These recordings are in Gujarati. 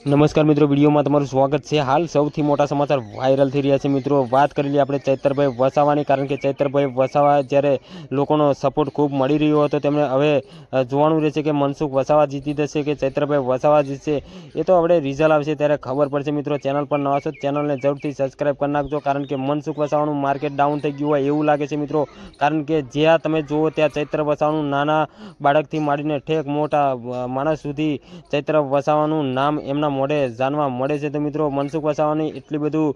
નમસ્કાર મિત્રો, વિડીયોમાં તમારું સ્વાગત છે। હાલ સૌથી મોટા સમાચાર વાયરલ થઈ રહ્યા છે મિત્રો। વાત કરી લઈએ આપણે ચૈતરભાઈ વસાવાની, કારણ કે ચૈતરભાઈ વસાવા જ્યારે લોકોનો સપોર્ટ ખૂબ મળી રહ્યો હતો, તેમને હવે જોવાનું રહેશે કે મનસુખ વસાવા જીતી જશે કે ચૈતરભાઈ વસાવા જીતશે। એ તો આપણે રિઝલ્ટ આવશે ત્યારે ખબર પડશે મિત્રો। ચેનલ પર નવા છો ચેનલને જરૂરથી સબસ્ક્રાઈબ કરી નાખજો, કારણ કે મનસુખ વસાવાનું માર્કેટ ડાઉન થઈ ગયું હોય એવું લાગે છે મિત્રો। કારણ કે જ્યાં તમે જુઓ ત્યાં ચૈત્ર વસાવાનું નાના બાળકથી માંડીને ઠેક મોટા માણસ સુધી ચૈત્ર વસાવાનું નામ એમના મોઢે જાણવા મળે છે। તો મિત્રો, મનસુખ વસાવાની એટલી બધું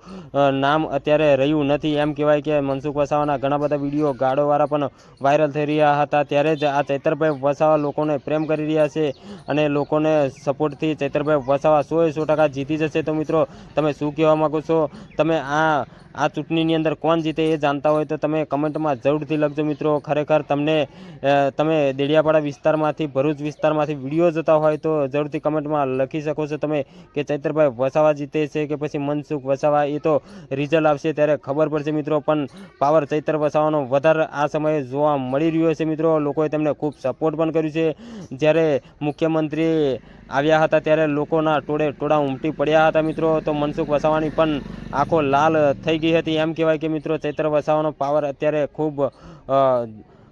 નામ અત્યારે રહ્યું નથી। એમ કહેવાય કે મનસુખ વસાવાના ઘણા બધા વિડીયો ગાડોવાળા પણ વાયરલ થઈ રહ્યા હતા, ત્યારે જ આ ચૈતરભાઈ વસાવા લોકોને પ્રેમ કરી રહ્યા છે અને લોકોને સપોર્ટથી ચૈતરભાઈ વસાવા 100% જીતી જશે। તો મિત્રો, તમે શું કહેવા માગો છો? તમે આ ચૂંટણીની અંદર કોણ જીતે એ જાણતા હોય તો તમે કમેન્ટમાં જરૂરથી લખજો મિત્રો। ખરેખર તમે દેડિયાપાડા વિસ્તારમાંથી, ભરૂચ વિસ્તારમાંથી વિડીયો જોતા હોય તો જરૂરથી કમેન્ટમાં લખી શકો છો તમે કે ચૈતરભાઈ વસાવા જીતે છે કે પછી મનસુખ વસાવા। એ તો રિઝલ્ટ આવશે ત્યારે ખબર પડશે મિત્રો। પણ પાવર ચૈતર વસાવાનો વધારે આ સમયે જોવા મળી રહ્યો છે મિત્રો। લોકોએ તેમને ખૂબ સપોર્ટ પણ કર્યું છે। જ્યારે મુખ્યમંત્રી આવ્યા હતા ત્યારે લોકોના ટોળા ઉમટી પડ્યા હતા મિત્રો। તો મનસુખ વસાવાની પણ આંખો લાલ થઈ ગઈ હતી। એમ કહેવાય કે મિત્રો, ચૈત્ર વસાવાનો પાવર અત્યારે ખૂબ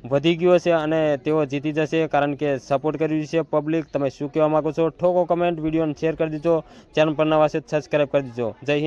વધી ગયો છે અને તેઓ જીતી જશે, કારણ કે સપોર્ટ કર્યું છે પબ્લિક। તમે શું કહેવા માગો છો? ઠોકો કમેન્ટ, વિડીયોને શેર કરી દીજો, ચેનલ પર નવા છે સબસ્ક્રાઈબ કરી દીજો। જય હિન્દ।